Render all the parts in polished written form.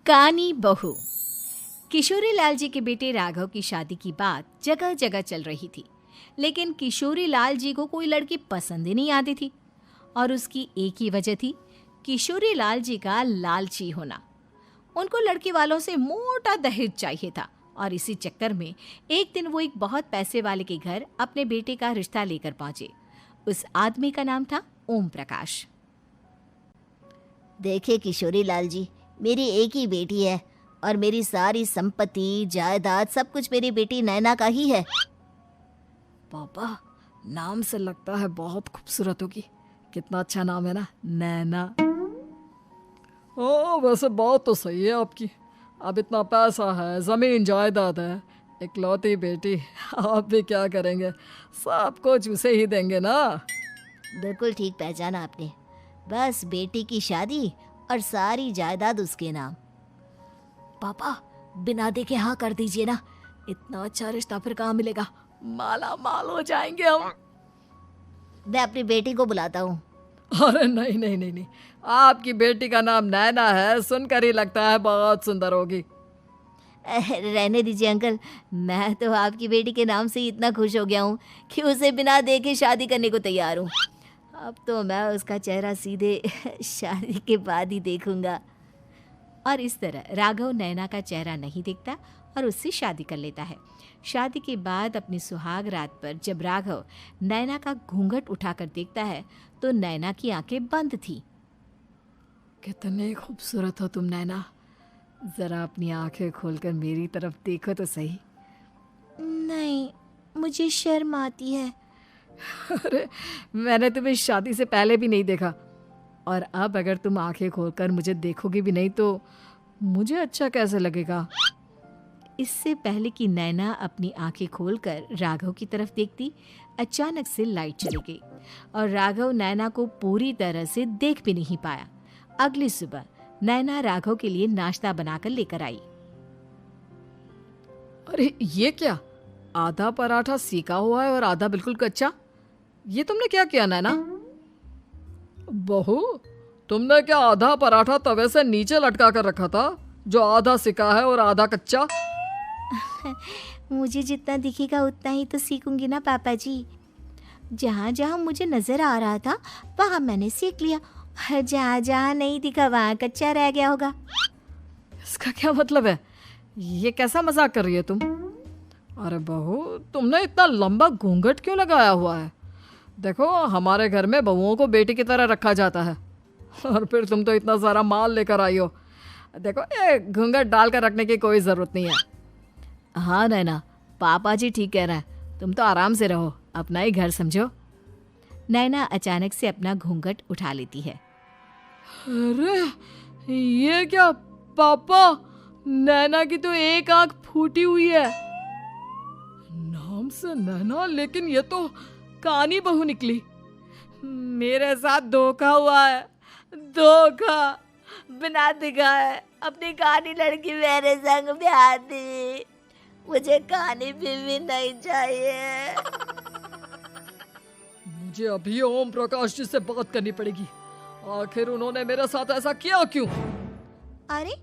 कानी बहू। किशोरी लाल जी के बेटे राघव की शादी की बात जगह जगह चल रही थी, लेकिन किशोरी लाल जी को कोई लड़की पसंद ही नहीं आती थी। और उसकी एक ही वजह थी, किशोरी लाल जी का लालची होना। उनको लड़की वालों से मोटा दहेज चाहिए था और इसी चक्कर में एक दिन वो एक बहुत पैसे वाले के घर अपने बेटे का रिश्ता लेकर पहुंचे। उस आदमी का नाम था ओम प्रकाश। देखे किशोरी लाल जी, मेरी एक ही बेटी है और मेरी सारी संपत्ति जायदाद सब कुछ मेरी बेटी नैना का ही है। पापा, नाम से लगता है बहुत खूबसूरत होगी। कितना अच्छा नाम है ना, नैना। ओ, वैसे बात तो सही है आपकी। अब इतना पैसा है, जमीन जायदाद है, इकलौती बेटी, आप भी क्या करेंगे? सब कुछ उसे ही देंगे ना। बिल्कुल ठीक पहचाना आपने। बस बेटी की शादी और सारी जायदाद उसके नाम। पापा, बिना देखे हाँ कर दीजिए ना। इतना अच्छा रिश्ता फिर कहाँ मिलेगा? माला माल हो जाएंगे हम। मैं अपनी बेटी को बुलाता हूँ। अरे नहीं नहीं नहीं नहीं, आपकी बेटी का नाम नैना है, सुनकर ही लगता है बहुत सुंदर होगी। रहने दीजिए अंकल, मैं तो आपकी बेटी के नाम से ही इतना खुश हो गया हूँ कि उसे बिना देखे शादी करने को तैयार हूँ। अब तो मैं उसका चेहरा सीधे शादी के बाद ही देखूंगा। और इस तरह राघव नैना का चेहरा नहीं देखता और उससे शादी कर लेता है। शादी के बाद अपनी सुहाग रात पर जब राघव नैना का घूंघट उठाकर देखता है तो नैना की आंखें बंद थी। कितनी खूबसूरत हो तुम नैना, जरा अपनी आंखें खोलकर मेरी तरफ देखो तो सही। नहीं, मुझे शर्म आती है। अरे, मैंने तुम्हें शादी से पहले भी नहीं देखा, और अब अगर तुम आंखें खोलकर मुझे देखोगी भी नहीं तो मुझे अच्छा कैसे लगेगा? इससे पहले कि नैना अपनी आंखें खोलकर राघव की तरफ देखती, अचानक से लाइट चली गई और राघव नैना को पूरी तरह से देख भी नहीं पाया। अगली सुबह नैना राघव के लिए नाश्ता बनाकर लेकर आई। अरे ये क्या, आधा पराठा सीका हुआ है और आधा बिल्कुल कच्चा। ये तुमने क्या किया नैना? बहू, तुमने क्या आधा पराठा तवे से नीचे लटका कर रखा था, जो आधा सिका है और आधा कच्चा? मुझे जितना दिखेगा उतना ही तो सीखूंगी ना पापा जी। जहाँ जहाँ मुझे नजर आ रहा था वहाँ मैंने सीख लिया, और जहाँ जहाँ नहीं दिखा वहाँ कच्चा रह गया होगा। इसका क्या मतलब है? ये कैसा मजाक कर रही है तुम? अरे बहू, तुमने इतना लंबा घूंघट क्यों लगाया हुआ है? देखो, हमारे घर में बहुओं को बेटी की तरह रखा जाता है, और फिर तुम तो इतना सारा माल लेकर आई हो। देखो, ये घूंघट डालकर रखने की कोई ज़रूरत नहीं है। हाँ नैना, पापा जी ठीक कह रहे हैं, तुम तो आराम से रहो, अपना ही घर समझो। नैना अचानक से अपना घूंघट उठा लेती है। अरे ये क्या पापा, नैना की तो एक आंख फूटी हुई है। नाम से नैना, लेकिन ये तो कानी बहू निकली। मेरे साथ धोखा हुआ है, धोखा। बिना दिखाए अपनी कानी लड़की मेरे संग ब्याह दी। मुझे कानी बीवी नहीं चाहिए। मुझे अभी ओम प्रकाश जी से बात करनी पड़ेगी। आखिर उन्होंने मेरे साथ ऐसा किया क्यों? अरे,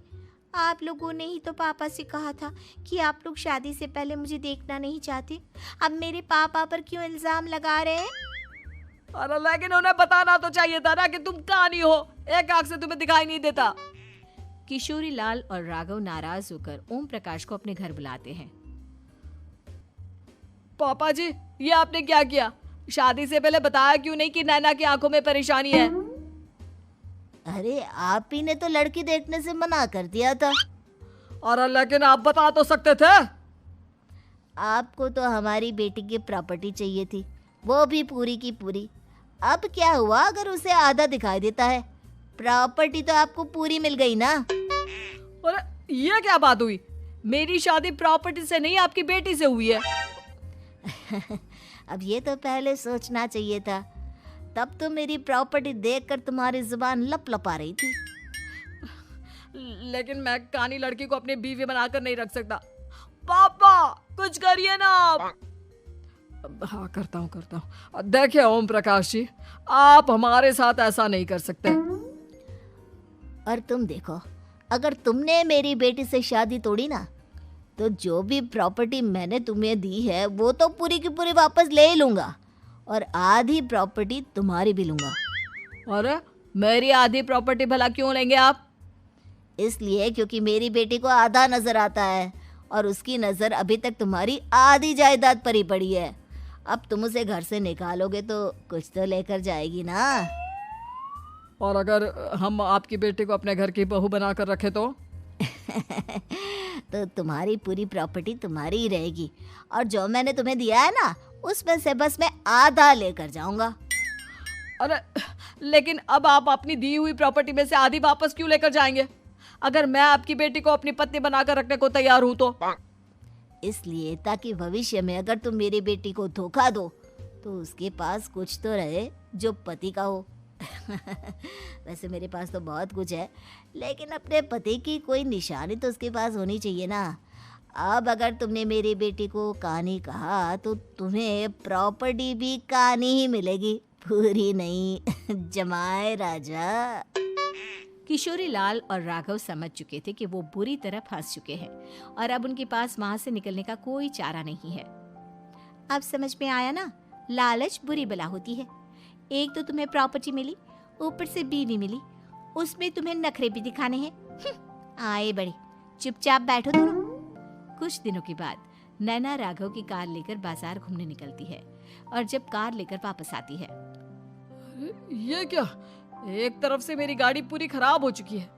आप लोगों ने ही तो पापा से कहा था कि आप लोग शादी से पहले मुझे देखना नहीं चाहते। अब मेरे पापा पर क्यों इल्जाम लगा रहे हैं? अरे लेकिन उन्हें बताना तो चाहिए था ना कि तुम कानी हो, एक आंख से तुम्हें दिखाई नहीं देता। किशोरी लाल और राघव नाराज होकर ओम प्रकाश को अपने घर बुलाते हैं। पापा जी, ये आपने क्या किया? शादी से पहले बताया क्यों नहीं कि नैना की आंखों में परेशानी है? अरे, आप ही ने तो लड़की देखने से मना कर दिया था। अरे लेकिन आप बता तो सकते थे। आपको तो हमारी बेटी की प्रॉपर्टी चाहिए थी, वो भी पूरी की पूरी। अब क्या हुआ अगर उसे आधा दिखाई देता है? प्रॉपर्टी तो आपको पूरी मिल गई ना। अरे ये क्या बात हुई? मेरी शादी प्रॉपर्टी से नहीं, आपकी बेटी से हुई है। अब ये तो पहले सोचना चाहिए था, तब तो मेरी प्रॉपर्टी देखकर तुम्हारी जुबान लप लपा रही थी। लेकिन मैं कानी लड़की को अपनी बीवी बनाकर नहीं रख सकता। पापा, कुछ करिए ना आप। हाँ, करता हूँ। देखिए ओम प्रकाश जी, आप हमारे साथ ऐसा नहीं कर सकते। और तुम देखो, अगर तुमने मेरी बेटी से शादी तोड़ी ना, तो जो भी प्रॉपर्टी मैंने तुम्हें दी है वो तो पूरी की पूरी वापस ले ही लूँगा, और आधी प्रॉपर्टी तुम्हारी भी लूँगा। अरे मेरी आधी प्रॉपर्टी भला क्यों लेंगे आप? इसलिए क्योंकि मेरी बेटी को आधा नज़र आता है और उसकी नज़र अभी तक तुम्हारी आधी जायदाद पर ही पड़ी है। अब तुम उसे घर से निकालोगे तो कुछ तो लेकर जाएगी ना। और अगर हम आपकी बेटी को अपने घर की बहू बना कर रखे तो? तो तुम्हारी पूरी प्रॉपर्टी तुम्हारी ही रहेगी, और जो मैंने तुम्हें दिया है ना, उसमें से बस मैं आधा लेकर जाऊंगा। अरे लेकिन अब आप अपनी दी हुई प्रॉपर्टी में से आधी वापस क्यों लेकर जाएंगे? अगर मैं आपकी बेटी को अपनी पत्नी बनाकर रखने को तैयार हूं तो? इसलिए ताकि भविष्य में अगर तुम मेरी बेटी को धोखा दो तो उसके पास कुछ तो रहे जो पति का हो। वैसे मेरे पास तो बहुत कुछ है, लेकिन अपने पति की कोई निशानी तो उसके पास होनी चाहिए ना। अब अगर तुमने मेरी बेटी को कानी कहा तो तुम्हें प्रॉपर्टी भी कानी ही मिलेगी, पूरी नहीं। जमाए राजा। किशोरी लाल और राघव समझ चुके थे कि वो बुरी तरह फंस चुके हैं और अब उनके पास वहां से निकलने का कोई चारा नहीं है। अब समझ में आया ना, लालच बुरी बला होती है। एक तो तुम्हें प्रॉपर्टी मिली, ऊपर से बीवी मिली, उसमें तुम्हें नखरे भी दिखाने हैं। आए बड़े, चुपचाप बैठो दोनों। कुछ दिनों के बाद नैना राघव की कार लेकर बाजार घूमने निकलती है और जब कार लेकर वापस आती है, ये क्या? एक तरफ से मेरी गाड़ी पूरी खराब हो चुकी है।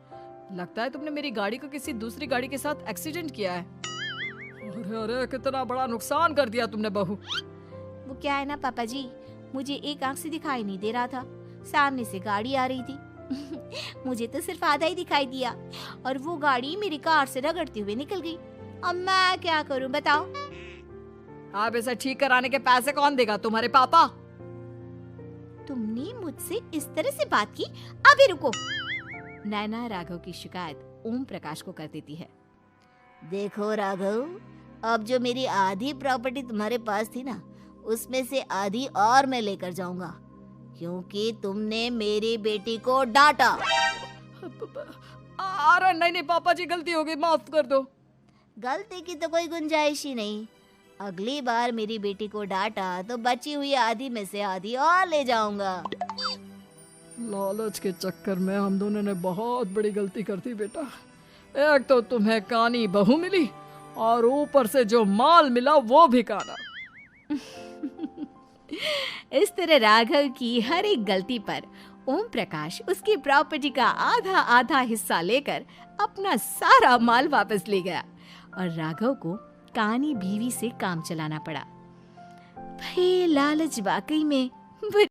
लगता है तुमने मेरी गाड़ी को किसी दूसरी गाड़ी के साथ एक्सीडेंट किया है। अरे अरे कितना बड़ा नुकसान कर दिया तुमने बहू। वो क्या है ना पापा जी, मुझे एक आंख से दिखाई नहीं दे रहा था, सामने से गाड़ी आ रही थी। मुझे तो सिर्फ आधा ही दिखाई दिया और वो गाड़ी मेरी कार से रगड़ते हुए निकल गई। अब मैं क्या करूं बताओ? आप इसे ठीक कराने के पैसे कौन देगा? तुम्हारे पापा? तुमने मुझसे इस तरह से बात की? अभी रुको। नैना राघव की शिकायत ओम प्रकाश को कर देती है। देखो राघव, अब जो मेरी आधी प्रॉपर्टी तुम्हारे पास थी ना, उसमें से आधी और मैं लेकर जाऊंगा, क्योंकि तुमने मेरी बेटी को डांटा। अरे नहीं नहीं पापा जी, गलती हो गई, माफ कर दो। गलती की तो कोई गुंजाइश ही नहीं। अगली बार मेरी बेटी को डांटा तो बची हुई आधी में से आधी और ले जाऊंगा। लालच के चक्कर में हम दोनों ने बहुत बड़ी गलती कर दी बेटा। एक तो तुम्हें कानी बहू मिली और ऊपर से जो माल मिला वो भी काना। इस तरह राघव की हर एक गलती पर ओम प्रकाश उसकी प्रॉपर्टी का आधा आधा हिस्सा लेकर अपना सारा माल वापस ले गया और राघव को कानी बीवी से काम चलाना पड़ा। भाई लालच वाकई में